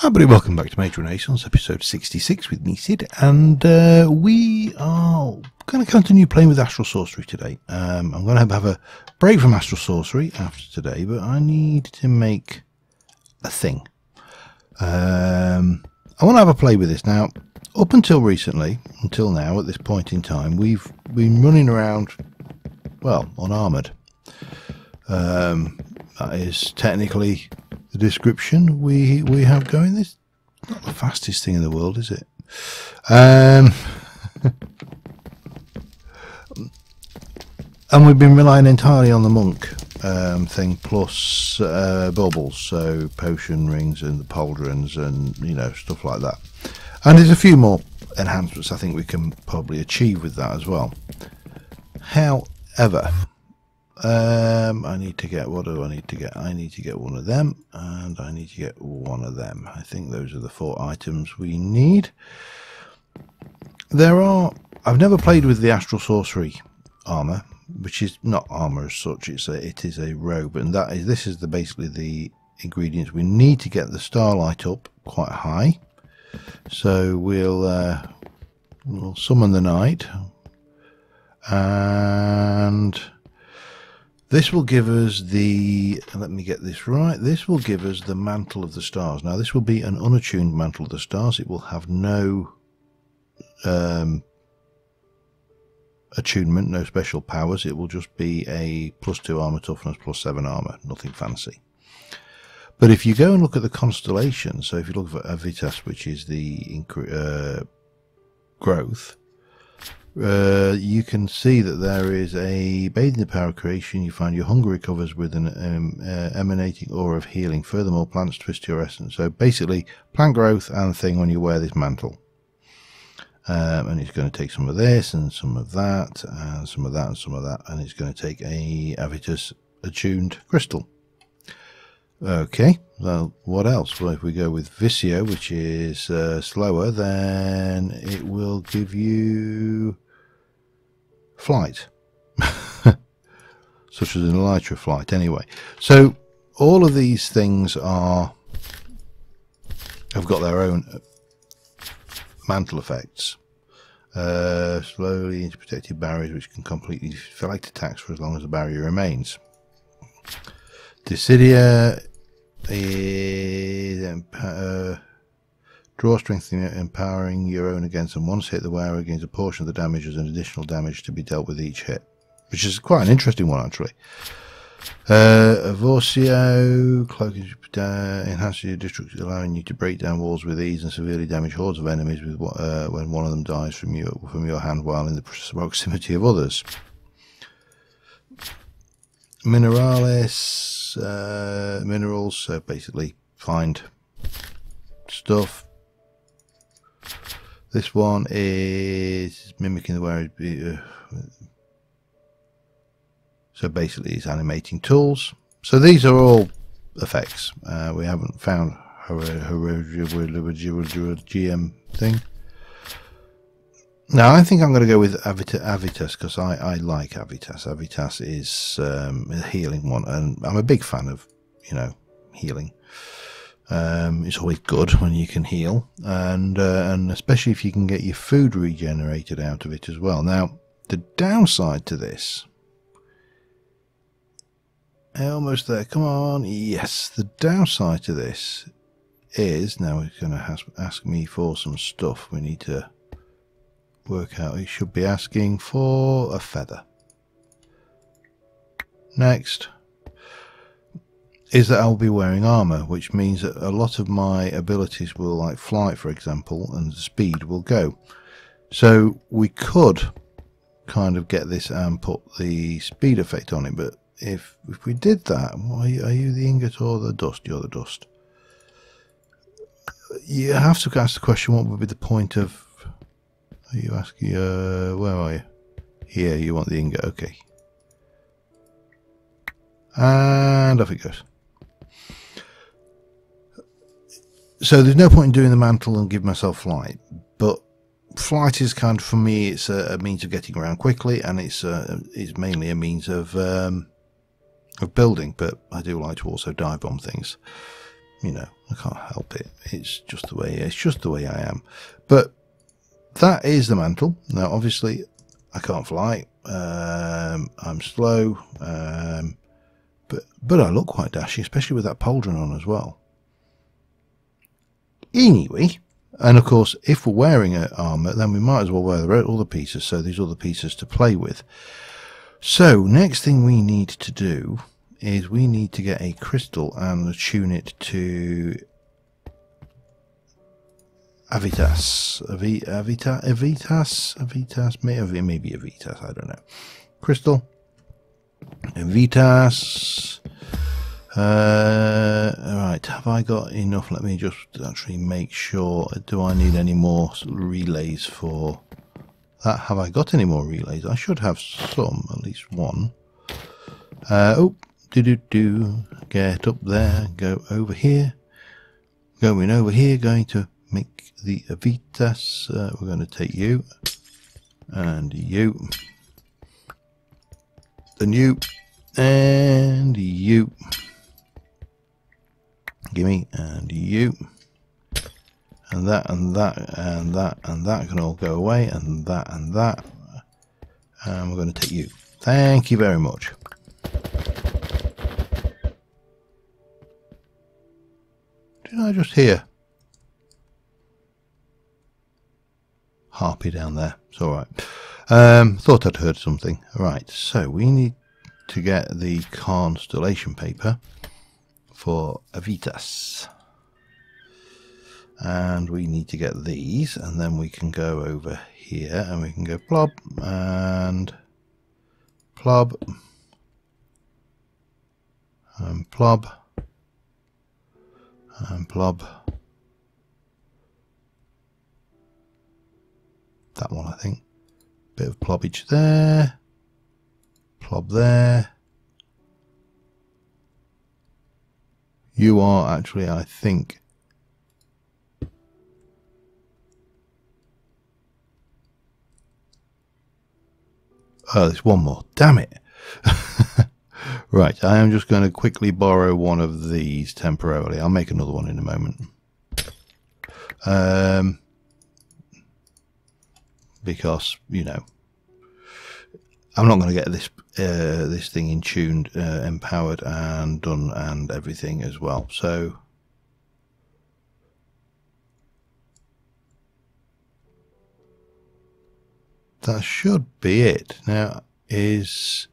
Hi buddy, welcome back to Mage Renaissance, episode 66 with me, Sid, and we are going to continue playing with Astral Sorcery today. I'm going to have a break from Astral Sorcery after today, but I need to make a thing. I want to have a play with this. Now, up until recently, until now, at this point in time, we've been running around, well, unarmoured. That is technically the description we have going. This is not the fastest thing in the world, is it? And we've been relying entirely on the monk thing, plus baubles, so potion rings and the pauldrons and, you know, stuff like that. And there's a few more enhancements I think we can probably achieve with that as well. However, I need to get, what do I need to get? I need to get one of them, and I need to get one of them. I think those are the 4 items we need. I've never played with the Astral Sorcery armour, which is not armour as such, it is a robe, and this is basically the ingredients we need to get the starlight up quite high. So we'll summon the night, and this will give us the, let me get this right, this will give us the Mantle of the Stars. Now this will be an unattuned Mantle of the Stars. It will have no attunement, no special powers. It will just be a +2 armor toughness, +7 armor, nothing fancy. But if you go and look at the constellation, so if you look for Avitas, which is the growth, you can see that there is a bathe in the power of creation. You find your hunger recovers with an emanating aura of healing. Furthermore, plants twist your essence. So basically, plant growth and thing when you wear this mantle. And it's going to take some of this and some of that and some of that and some of that, and it's going to take a Avitas attuned crystal. Okay, well, what else? Well, if we go with Visio, which is slower, then it will give you flight, such as an elytra flight. Anyway, so all of these things have got their own mantle effects. Slowly into protected barriers, which can completely deflect attacks for as long as the barrier remains. Dissidia is draw strength, empowering your own against, and once hit, the wearer gains a portion of the damage as an additional damage to be dealt with each hit, which is quite an interesting one actually. Avorcio, cloaking enhances your destruction, allowing you to break down walls with ease and severely damage hordes of enemies with when one of them dies from your hand while in the proximity of others. Mineralis, minerals, so basically find stuff. This one is mimicking the wearer. So basically it's animating tools. So these are all effects. We haven't found GM thing. Now I think I'm going to go with Avitas because I like Avitas. Avitas is a healing one, and I'm a big fan of, you know, healing. It's always good when you can heal, and especially if you can get your food regenerated out of it as well. Now the downside to this, almost there, come on, yes, the downside to this is, now it's going to ask me for some stuff. We need to work out, it should be asking for a feather. Next is that I'll be wearing armor, which means that a lot of my abilities will, like flight for example, and speed will go. So we could kind of get this and put the speed effect on it, but if we did that, are you the ingot or the dust? You're the dust. You have to ask the question, what would be the point of, are you asking, where are you? Here, you want the ingot, okay. And off it goes. So there's no point in doing the mantle and give myself flight, but flight is kind of, for me, it's a means of getting around quickly, and it's mainly a means of building, but I do like to also dive bomb things. you know, I can't help it. It's just the way. It's just the way I am. But that is the mantle. Now, obviously, I can't fly. I'm slow. But I look quite dashy, especially with that pauldron on as well. Anyway, and of course, if we're wearing an armour, then we might as well wear all the pieces. So these are the pieces to play with. So next thing we need to do is we need to get a crystal and tune it to Avitas. Avitas, maybe Avitas, I don't know. Crystal. Avitas. Right, have I got enough? Let me just actually make sure. Do I need any more relays for that? Have I got any more relays? I should have some, at least one. Oh, get up there, go over here, going over here, going to make the Avitas. We're going to take you and you, then you and you, gimme, and you, and that and that and that and that can all go away, and that, and we're going to take you. Thank you very much. Did I just hear Harpy down there? It's all right. Thought I'd heard something. Right, so we need to get the constellation paper for Avitas, and we need to get these, and then we can go over here and we can go plob and plob and plob and plob. That one, I think. Bit of plobbage there, plob there. You are actually, I think, oh, there's one more. Damn it. Right, I am just going to quickly borrow one of these temporarily. I'll make another one in a moment. Because, you know, I'm not going to get this this thing in tuned, empowered and done and everything as well. So that should be it. Now, is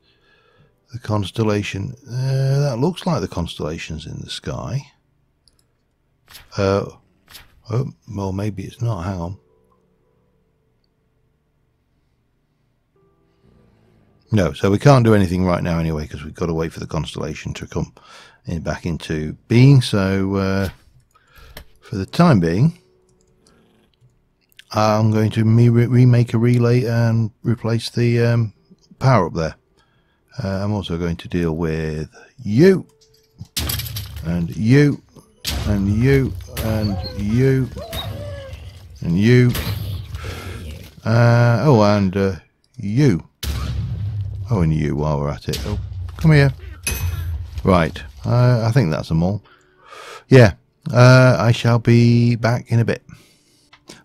the constellation, that looks like the constellations in the sky. Oh, well, maybe it's not. Hang on. No, so we can't do anything right now anyway, because we've got to wait for the constellation to come back into being. So for the time being, I'm going to remake a relay and replace the power up there. I'm also going to deal with you and you and you and you and you. Oh, and you. Oh, and you while we're at it. Oh, come here. Right. I think that's them all. Yeah. I shall be back in a bit.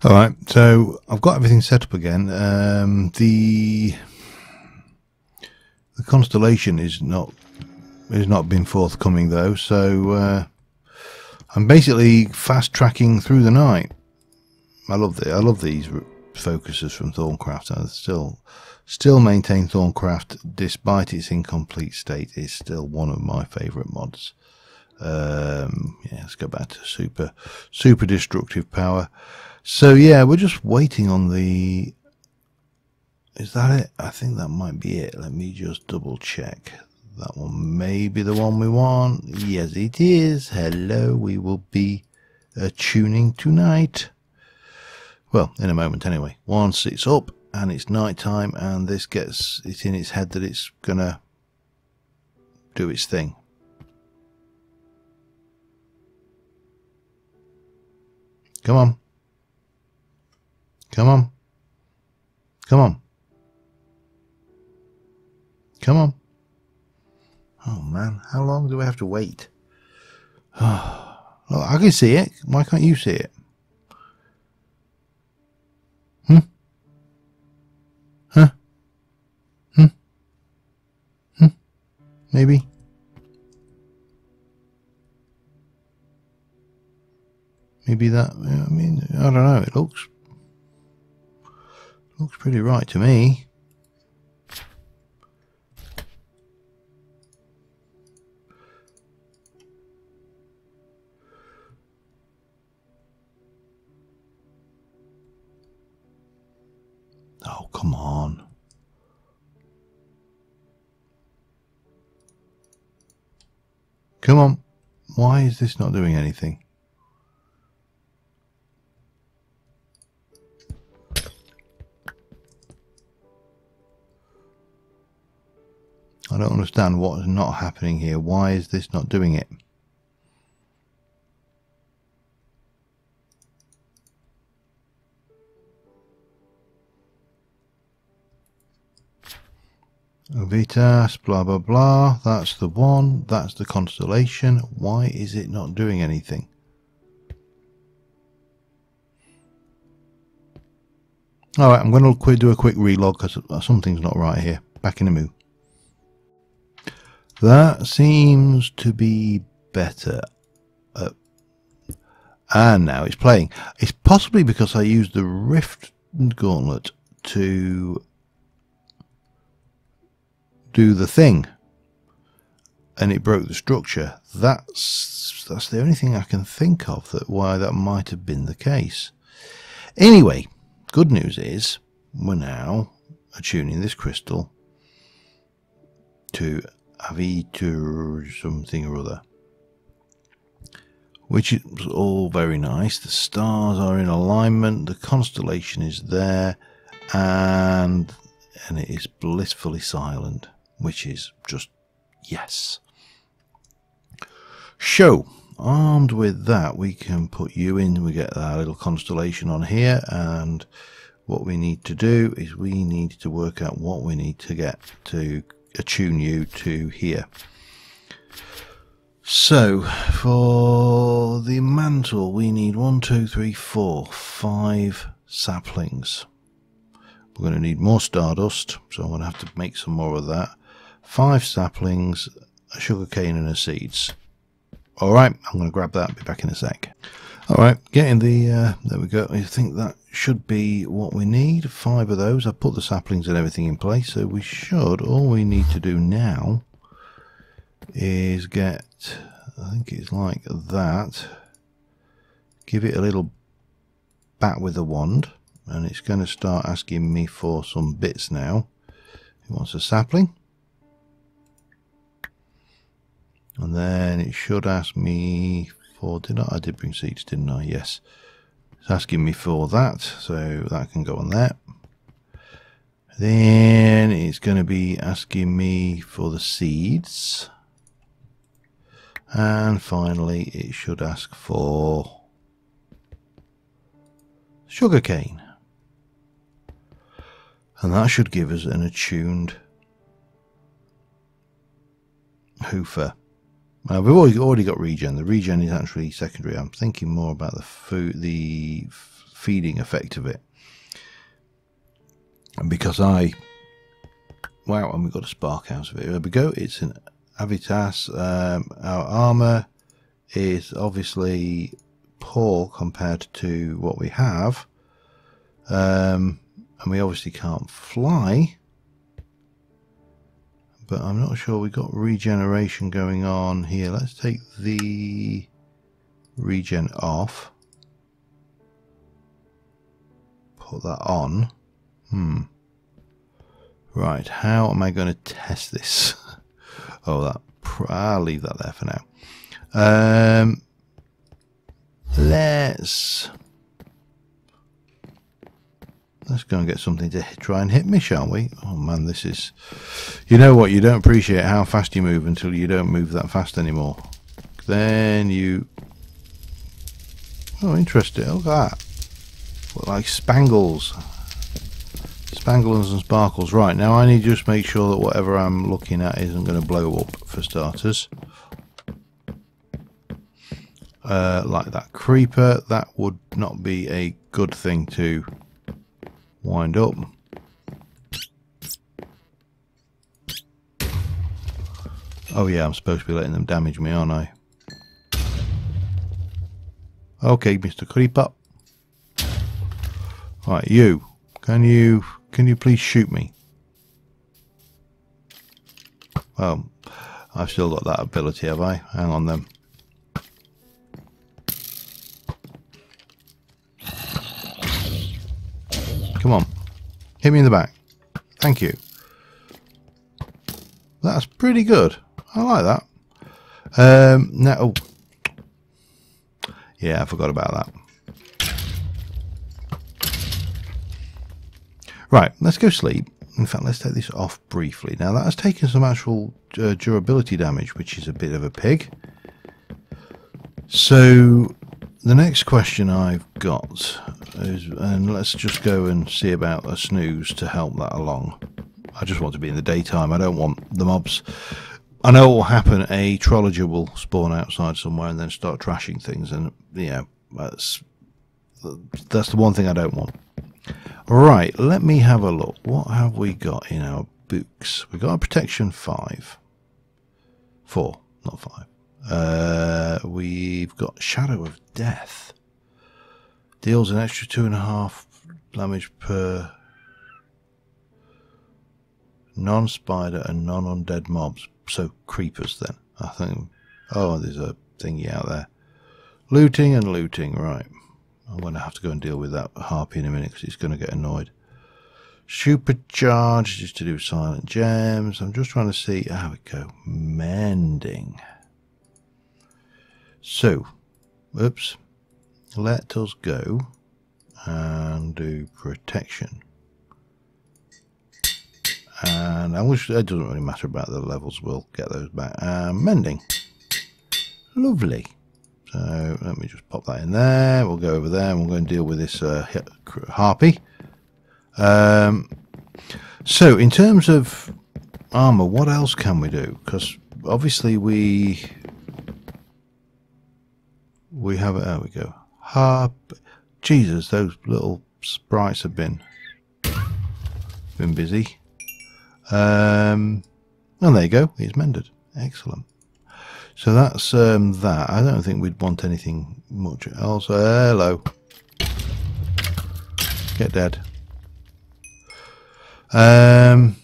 All right. So I've got everything set up again. The constellation is not been forthcoming though. So I'm basically fast tracking through the night. I love these focusers from Thorncraft. I still maintain Thorncraft, despite its incomplete state, is still one of my favourite mods. Yeah, let's go back to super destructive power. So yeah, we're just waiting on the. Is that it? I think that might be it. Let me just double check. That one may be the one we want. Yes, it is. Hello, we will be tuning tonight. Well, in a moment anyway. Once it's up and it's night time and this gets it in its head that it's gonna do its thing. Come on. Come on. Come on. Come on. Oh man, how long do we have to wait? Look, I can see it. Why can't you see it? Huh? Maybe. Maybe that. I mean, I don't know. It looks pretty right to me. Oh, come on. Come on. Why is this not doing anything? I don't understand what is not happening here. Why is this not doing it? Vitas, blah blah blah, that's the one, that's the constellation. Why is it not doing anything? Alright, I'm going to do a quick relog because something's not right here. Back in a moo. That seems to be better. And now it's playing. It's possibly because I used the Rift Gauntlet to do the thing and it broke the structure. That's the only thing I can think of that why that might have been the case. Anyway, good news is we're now attuning this crystal to Avitur something or other, which is all very nice. The stars are in alignment, the constellation is there, and it is blissfully silent, which is just yes. So, armed with that, we can put you in. We get our little constellation on here, and what we need to do is we need to work out what we need to get to attune you to here. So, for the mantle, we need 1, 2, 3, 4, 5 saplings. We're going to need more stardust, so I'm going to have to make some more of that. 5 saplings, a sugarcane and a seeds. Alright, I'm going to grab that, be back in a sec. Alright, getting the, there we go. I think that should be what we need. 5 of those. I've put the saplings and everything in place, so we should, all we need to do now is get, I think it's like that, give it a little bat with a wand, and it's going to start asking me for some bits now. It wants a sapling. And then it should ask me for, I did bring seeds, didn't I? Yes. It's asking me for that, so that can go on there. Then it's going to be asking me for the seeds. And finally it should ask for sugarcane. And that should give us an attuned hoofer. We've already got regen. The regen is actually secondary. I'm thinking more about the food, the feeding effect of it. And because wow, and we've got a spark out of it. There we go. It's an Avitas. Our armor is obviously poor compared to what we have. And we obviously can't fly. But I'm not sure we've got regeneration going on here. Let's take the regen off. Put that on. Right, how am I going to test this? Oh, I'll leave that there for now. Let's go and get something to try and hit me, shall we? Oh man, this is... You know what, you don't appreciate how fast you move until you don't move that fast anymore. Then you... Oh, interesting. Look at that. What, like spangles. Spangles and sparkles. Right, now I need to just make sure that whatever I'm looking at isn't going to blow up, for starters. like that creeper. That would not be a good thing to wind up. Oh yeah, I'm supposed to be letting them damage me, aren't I? Okay, Mr. Creeper. Right, you. Can you please shoot me? Oh, I've still got that ability, have I? Hang on then. Come on. Hit me in the back. Thank you. That's pretty good. I like that. Now, oh. Yeah, I forgot about that. Right, let's go sleep. In fact, let's take this off briefly. Now, that has taken some actual durability damage, which is a bit of a pig. So, the next question I've got is, and let's just go and see about a snooze to help that along. I just want to be in the daytime. I don't want the mobs. I know what will happen. A trollager will spawn outside somewhere and then start trashing things, and yeah, that's the one thing I don't want. Right, let me have a look. What have we got in our books? We've got a protection 5. 4, not 5. We've got Shadow of Death. Deals an extra 2.5 damage per non-spider and non-undead mobs. So creepers then, I think. Oh, there's a thingy out there. Looting and looting, right. I'm going to have to go and deal with that harpy in a minute because he's going to get annoyed. Supercharge is to do silent gems. I'm just trying to see how we go. Mending. So, oops. Let us go and do protection. And I wish it doesn't really matter about the levels, we'll get those back. Mending. Lovely. So let me just pop that in there. We'll go over there and we'll go and deal with this harpy. So in terms of armor, what else can we do? Because obviously we have it. There we go. Harp. Jesus, those little sprites have been busy. And there you go. It's mended. Excellent. So that's that. I don't think we'd want anything much else. Hello. Get dead. Now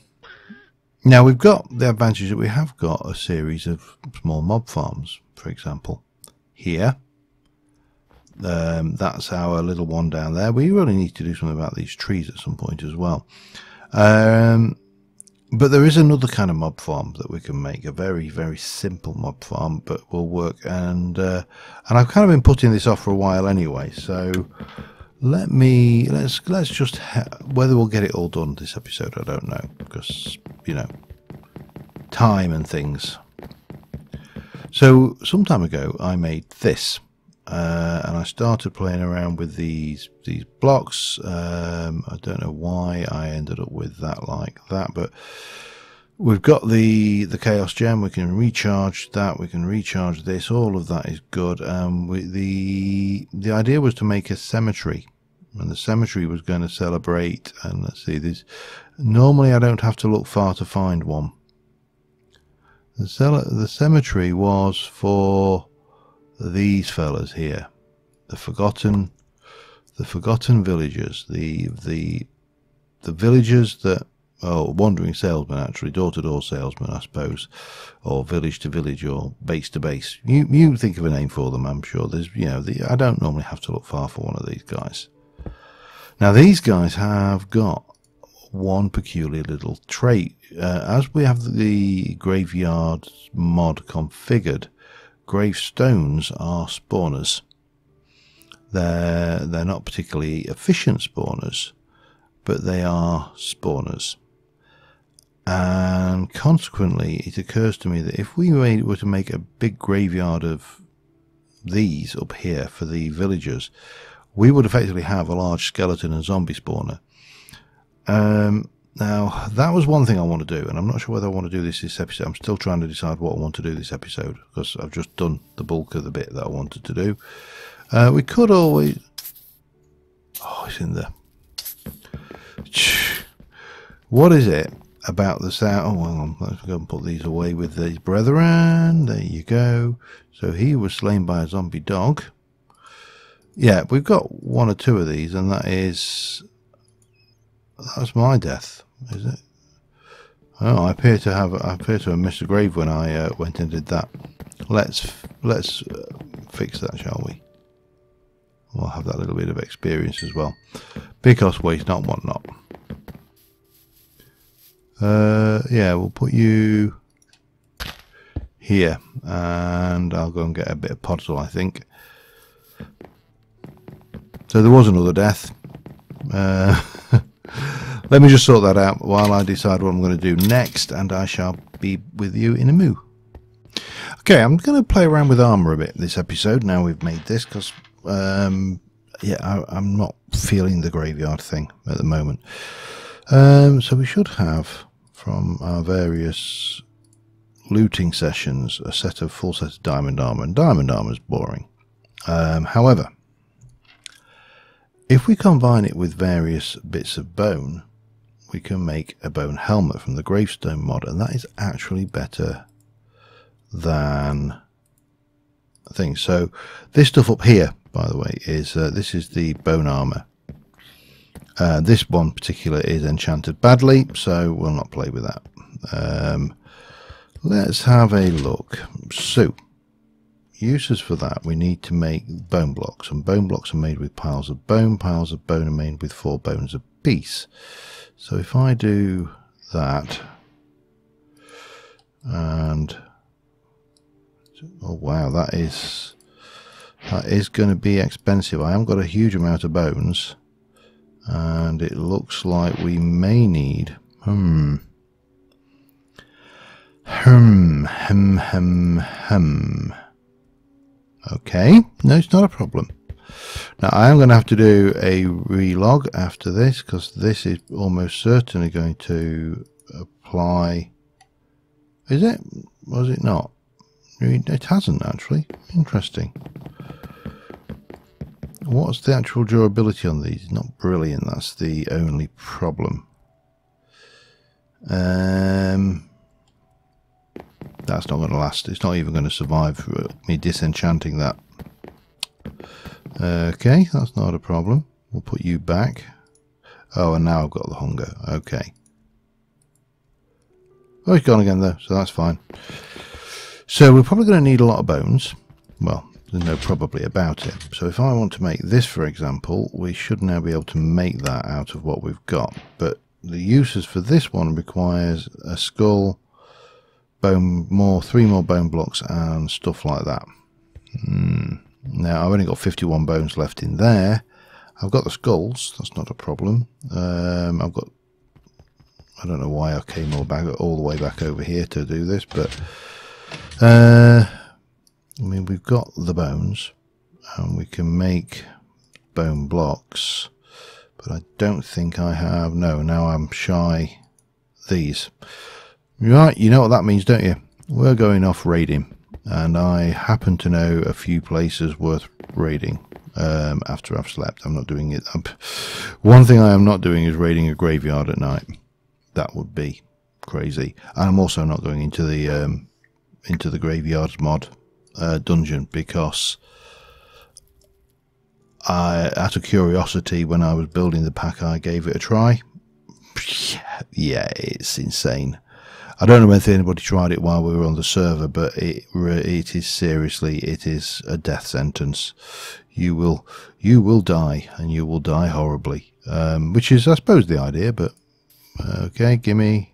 we've got the advantage that we have got a series of small mob farms, for example. Here. That's our little one down there. We really need to do something about these trees at some point as well. But there is another kind of mob farm that we can make, a very, very simple mob farm, but will work. And I've kind of been putting this off for a while anyway. So let's just whether we'll get it all done this episode, I don't know, because you know, time and things. So some time ago, I made this. And I started playing around with these blocks. I don't know why I ended up with that like that, but we've got the chaos gem. We can recharge that. We can recharge this. All of that is good. The idea was to make a cemetery, and the cemetery was going to celebrate. And let's see this. Normally, I don't have to look far to find one. The cemetery was for these fellas here, the forgotten villagers, the villagers that, wandering salesmen, actually, door-to-door salesmen, I suppose, or village to village, or base to base. You think of a name for them, I'm sure. There's, you know, I don't normally have to look far for one of these guys. Now these guys have got one peculiar little trait. As we have the graveyard mod configured, gravestones are spawners. They're not particularly efficient spawners, but they are spawners. And consequently, it occurs to me that if we were to make a big graveyard of these up here for the villagers, we would effectively have a large skeleton and zombie spawner. Now, that was one thing I want to do, and I'm not sure whether I want to do this episode. I'm still trying to decide what I want to do this episode, because I've just done the bulk of the bit that I wanted to do. We could always... Oh, it's in there. What is it about the sound? Oh, hang on. Let's go and put these away with these brethren. There you go. So he was slain by a zombie dog. Yeah, we've got one or two of these, and that's my death, is it? Oh, I appear to have missed a grave when I went and did that. Let's fix that, shall we? We'll have that little bit of experience as well, because waste not, want not. Yeah, we'll put you here, and I'll go and get a bit of podzol, I think. So there was another death. Let me just sort that out while I decide what I'm going to do next, and I shall be with you in a moo. Okay, I'm going to play around with armour a bit this episode, now we've made this, because yeah, I'm not feeling the graveyard thing at the moment. So we should have, from our various looting sessions, a full set of diamond armour, and diamond armour is boring. However, if we combine it with various bits of bone, we can make a bone helmet from the gravestone mod, and that is actually better than things. So this stuff up here, by the way, is this is the bone armor. This one particular is enchanted badly, so we'll not play with that. Let's have a look. So uses for that, we need to make bone blocks, and bone blocks are made with piles of bone are made with 4 bones apiece. So if I do that, and oh wow, that is going to be expensive. I haven't got a huge amount of bones, and it looks like we may need Okay, no, it's not a problem. Now I am going to have to do a relog after this, because this is almost certainly going to apply. Is it? Was it not? It hasn't actually. Interesting. What's the actual durability on these? Not brilliant. That's the only problem. That's not going to last. It's not even going to survive me disenchanting that. Okay, that's not a problem. We'll put you back. Oh, and now I've got the hunger. Okay. Oh, it's gone again though, so that's fine. So we're probably going to need a lot of bones. Well, there's no probably about it. So if I want to make this, for example, we should now be able to make that out of what we've got. But the uses for this one requires a skull, bone, 3 more bone blocks, and stuff like that. Now I've only got 51 bones left in there. I've got the skulls, that's not a problem. I've got, I don't know why I came all the way back over here to do this, but I mean, we've got the bones, and we can make bone blocks, but I don't think I have. No, now I'm shy these. Right, you know what that means, don't you? We're going off raiding, and I happen to know a few places worth raiding. After I've slept, I'm not doing it. One thing I am not doing is raiding a graveyard at night. That would be crazy. And I'm also not going into the graveyards mod dungeon, because out of curiosity, when I was building the pack, I gave it a try. Yeah, it's insane. I don't know if anybody tried it while we were on the server, but it is seriously, it is a death sentence. You will die, and you will die horribly, which is, I suppose, the idea. But okay, gimme.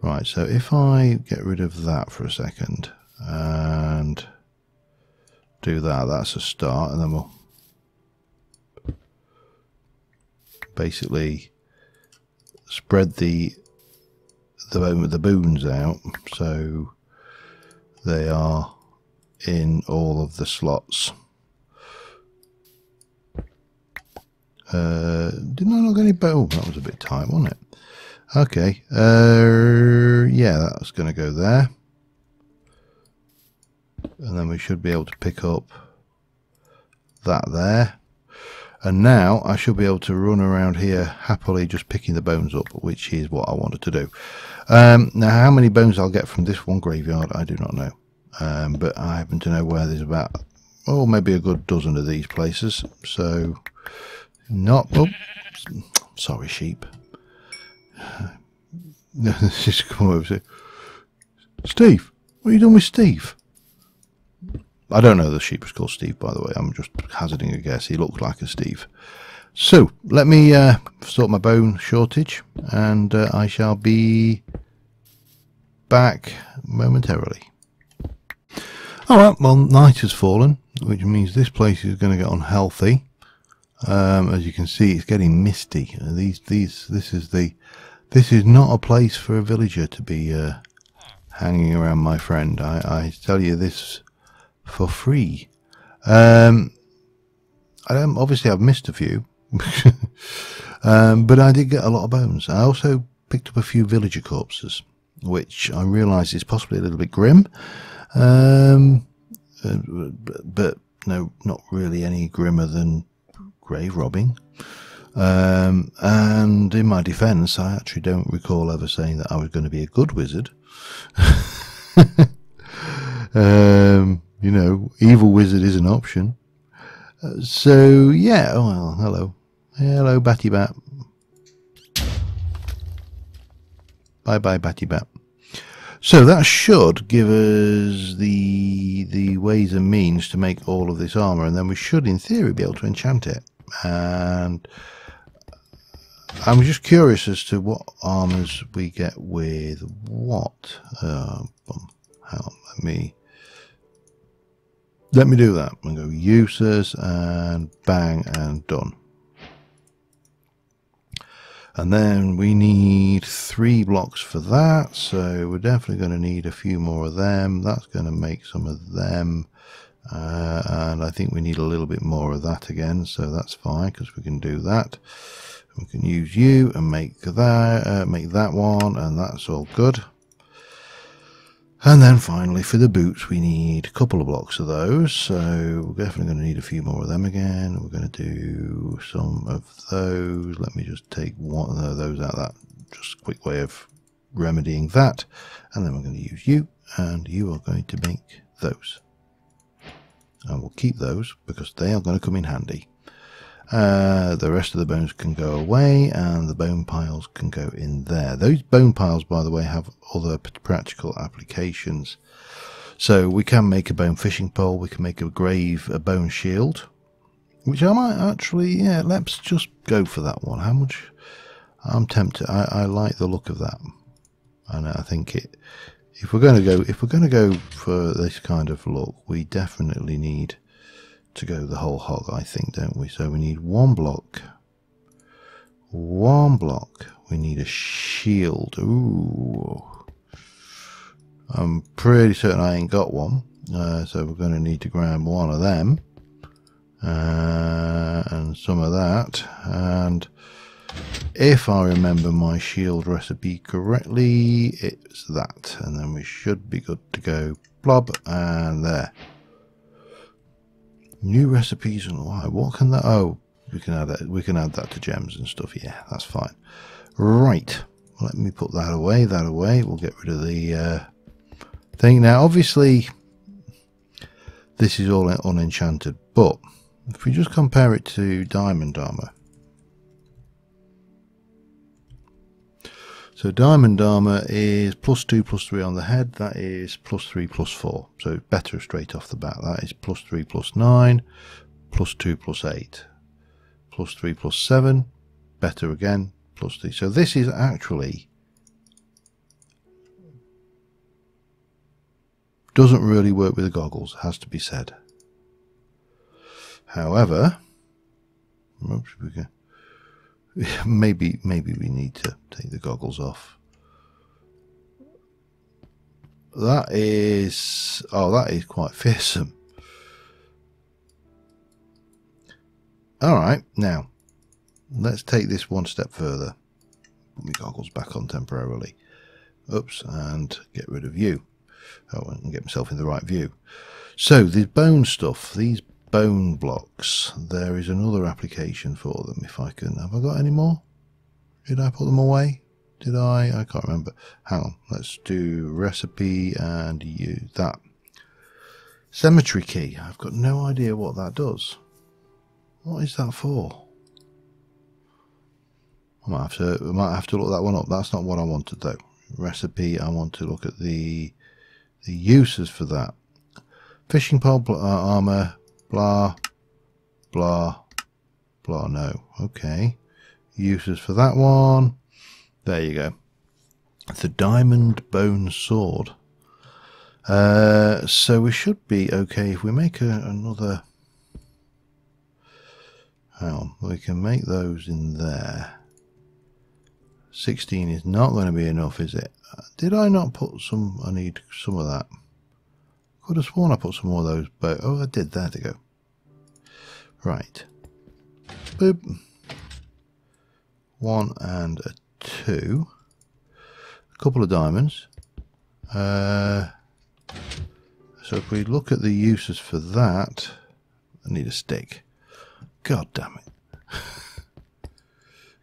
Right, so if I get rid of that for a second and do that, that's a start, and then we'll basically spread the boons out so they are in all of the slots. Didn't I not get any bone? Oh, that was a bit tight, wasn't it? Okay. Yeah, that's going to go there. And then we should be able to pick up that there. And now I should be able to run around here happily just picking the bones up, which is what I wanted to do. Now, how many bones I'll get from this one graveyard, I do not know. But I happen to know where there's about, oh, maybe a good dozen of these places. So, not, oh, sorry, sheep. Just come over to Steve. What are you doing with Steve? I don't know the sheep is called Steve, by the way. I'm just hazarding a guess. He looks like a Steve. So let me sort my bone shortage, and I shall be back momentarily. Alright, well, night has fallen, which means this place is going to get unhealthy. As you can see, it's getting misty. This is not a place for a villager to be hanging around, my friend. I tell you this for free. Obviously I've missed a few, but I did get a lot of bones. I also picked up a few villager corpses, which I realise is possibly a little bit grim, but no, not really any grimmer than grave robbing. And in my defence, I actually don't recall ever saying that I was going to be a good wizard. You know, evil wizard is an option. So yeah, oh, well, hello Batty Bat. Bye bye Batty Bat. So that should give us the ways and means to make all of this armour, and then we should in theory be able to enchant it. And I'm just curious as to what armours we get with what. Hang on, let me do that. I'm going to go uses and bang and done. And then we need 3 blocks for that, so we're definitely going to need a few more of them. That's going to make some of them, and I think we need a little bit more of that again, so that's fine because we can do that. We can use you and make that one, and that's all good. And then finally for the boots we need a couple of blocks of those, so we're definitely going to need a few more of them again. We're going to do some of those. Let me just take one of those out of that. Just a quick way of remedying that. And then we're going to use you, and you are going to make those. And we'll keep those because they are going to come in handy. The rest of the bones can go away, and the bone piles can go in there. Those bone piles, by the way, have other practical applications. So we can make a bone fishing pole, we can make a bone shield, which I might actually, yeah, let's just go for that one. How much? I'm tempted. I like the look of that, and I think if we're going to go for this kind of look, we definitely need to go the whole hog, I think, don't we? So we need one block. We need a shield. Ooh, I'm pretty certain I ain't got one, so we're going to need to grab one of them, and some of that. And if I remember my shield recipe correctly, it's that, and then we should be good to go. Blob, and there. New recipes and why? What can that? Oh, we can add that. We can add that to gems and stuff. Yeah, that's fine. Right. Let me put that away. We'll get rid of the thing now. Obviously, this is all unenchanted, but if we just compare it to diamond armor. So diamond armor is +2 +3 on the head. That is +3 +4. So better straight off the bat. That is +3 +9, +2 +8, +3 +7. Better again, +3. So this is actually doesn't really work with the goggles, has to be said. However, maybe we need to take the goggles off. That is quite fearsome. All right, now let's take this one step further. Put my goggles back on temporarily. Oops, and get rid of you. Oh, and get myself in the right view. So the bone stuff, these bone blocks, there is another application for them. If I can, have I got any more? Did I put them away? Did I can't remember. Hang on, let's do recipe and use that. Cemetery key. I've got no idea what that does. What is that for? I might have to look that one up. That's not what I wanted though. Recipe, I want to look at the uses for that. Fishing pole, armor, blah, blah, blah, no. Okay. Uses for that one. There you go. The diamond bone sword. So we should be okay if we make another. Hang on, we can make those in there. 16 is not going to be enough, is it? Did I not put some? I need some of that. Could have sworn I put some more of those, but oh, I did. There to go. Right. Boop. 1 and a 2. A couple of diamonds. So if we look at the uses for that, I need a stick. God damn it.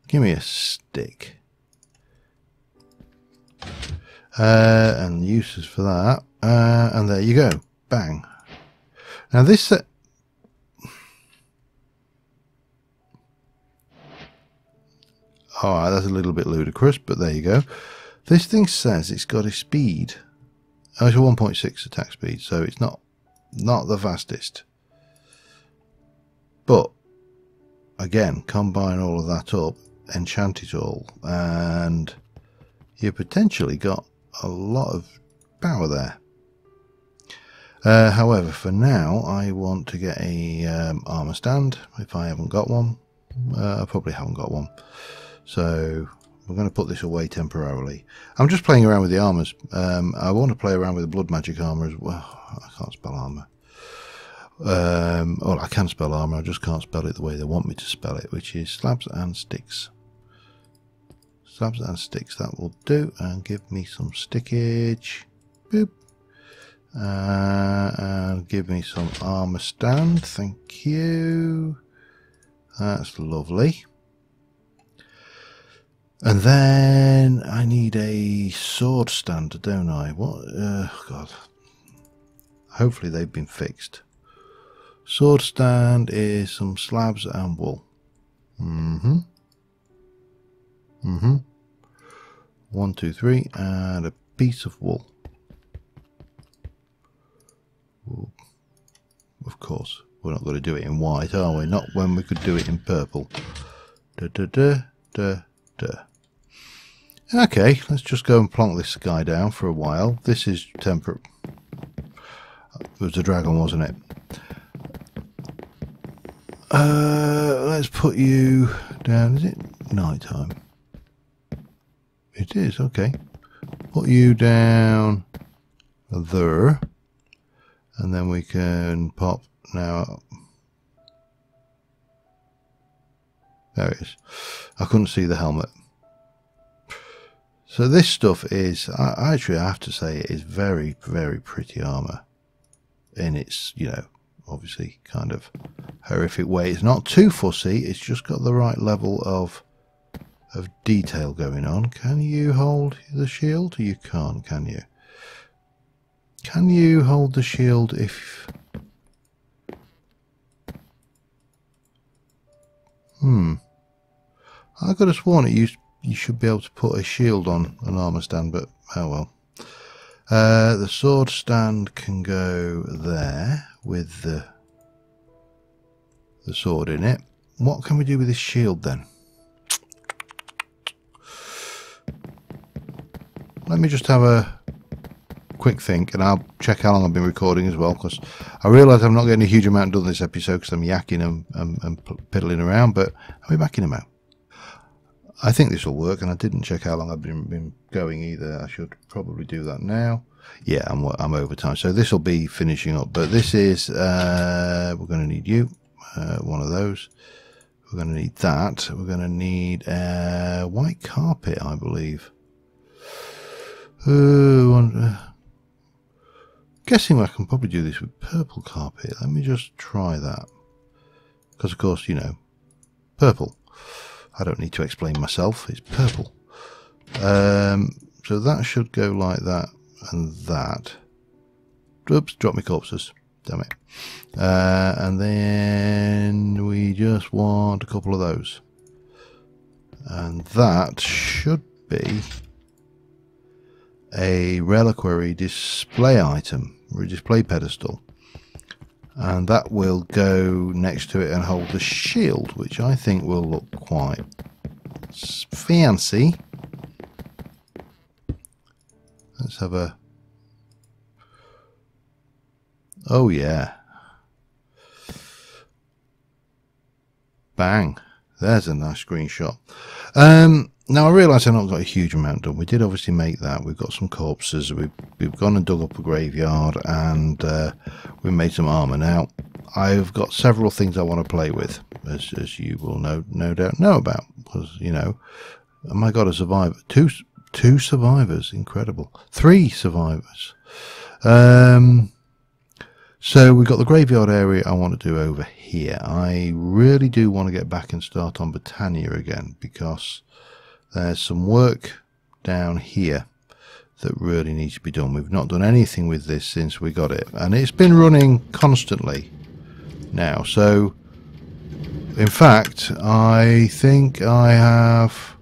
Give me a stick. And uses for that. And there you go. Bang. Now this alright, that's a little bit ludicrous, but there you go. This thing says it's got a speed. Oh, it's a 1.6 attack speed, so it's not the fastest. But again, combine all of that up, enchant it all, and you potentially got a lot of power there. However, for now, I want to get a armor stand. If I haven't got one, I probably haven't got one. So we're going to put this away temporarily. I'm just playing around with the armors. I want to play around with the blood magic armor as well. I can't spell armor. Well, I can spell armor. I just can't spell it the way they want me to spell it, which is slabs and sticks. Slabs and sticks, that will do. And give me some stickage. Boop. And give me some armor stand. Thank you. That's lovely. And then I need a sword stand, don't I? What? God. Hopefully they've been fixed. Sword stand is some slabs and wool. 1, 2, 3, and a piece of wool. Ooh. Of course, we're not going to do it in white, are we? Not when we could do it in purple. Okay, let's just go and plonk this guy down for a while. This is temperate. It was a dragon, wasn't it? Let's put you down. Is it night time? It is, okay. Put you down there. And then we can pop now. There it is. I couldn't see the helmet. So this stuff is, actually I have to say, it is very, very pretty armor. In its, you know, obviously kind of horrific way. It's not too fussy. It's just got the right level of detail going on. Can you hold the shield? You can't, can you? Can you hold the shield if... I could have sworn it you should be able to put a shield on an armor stand, but oh well. The sword stand can go there with the sword in it. What can we do with this shield then? Let me just have a quick think, and I'll check how long I've been recording as well, because I realise I'm not getting a huge amount done this episode because I'm yakking and piddling around, but I'll be back in a moment. I think this will work, and I didn't check how long I've been going either. I should probably do that now. Yeah, I'm over time, so this will be finishing up. But this is we're going to need you, one of those. We're going to need that. We're going to need a white carpet, I believe. Guessing I can probably do this with purple carpet. Let me just try that. Because, of course, you know, purple. I don't need to explain myself. It's purple. So that should go like that and that. Oops, drop my corpses. Damn it. And then we just want a couple of those. And that should be a reliquary display item, or a display pedestal. And that will go next to it and hold the shield, which I think will look quite fancy. Let's have a... Oh yeah. Bang. There's a nice screenshot. Now I realise I've not got a huge amount done. We did obviously make that. We've got some corpses. We've gone and dug up a graveyard, and we made some armour. Now I've got several things I want to play with, as you will no doubt know about, because you know, oh my god, a survivor, two survivors, incredible, 3 survivors. So we've got the graveyard area I want to do over here. I really do want to get back and start on Britannia again, because there's some work down here that really needs to be done. We've not done anything with this since we got it, and it's been running constantly now. So in fact, I think I have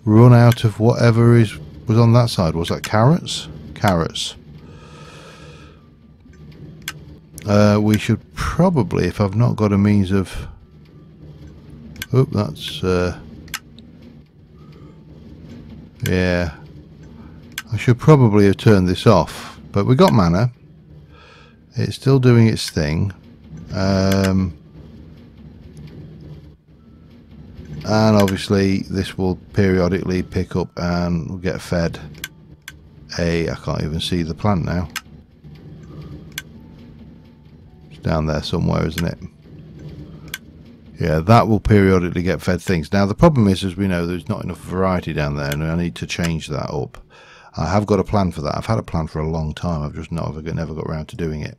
run out of whatever was on that side. Was that carrots? Carrots. We should probably, if I've not got a means of... Oh, that's... yeah. I should probably have turned this off. But we got mana. It's still doing its thing. And obviously this will periodically pick up and get fed a... I can't even see the plant now. Down there somewhere, isn't it? Yeah, that will periodically get fed things. Now the problem is, as we know, there's not enough variety down there, and I need to change that up. I have got a plan for that. I've had a plan for a long time. I've just never got around to doing it.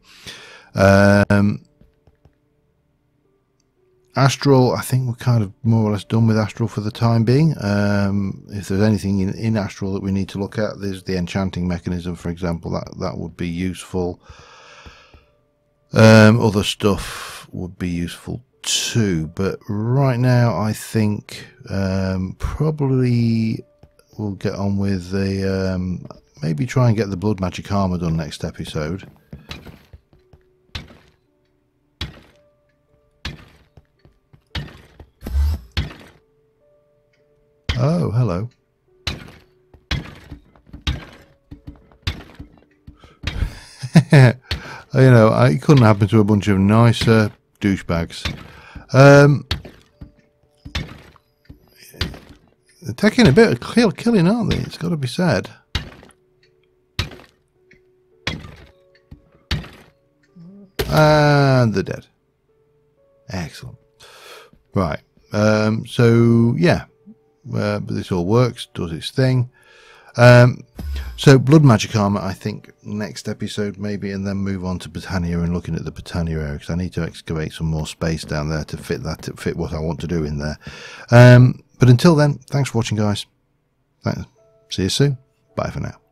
Astral, I think we're kind of more or less done with Astral for the time being. If there's anything in Astral that we need to look at, there's the enchanting mechanism, for example. That would be useful. Other stuff would be useful too, but right now I think probably we'll get on with the maybe try and get the blood magic armor done next episode. Oh, hello. You know, it couldn't happen to a bunch of nicer douchebags. They're taking a bit of killing, aren't they? It's got to be said. And they're dead. Excellent. Right. So, yeah. But this all works, does its thing. So blood magic armor, I think next episode maybe, and then move on to Britannia and looking at the Britannia area, because I need to excavate some more space down there to fit what I want to do in there. But until then, thanks for watching, guys. Thanks. See you soon. Bye for now.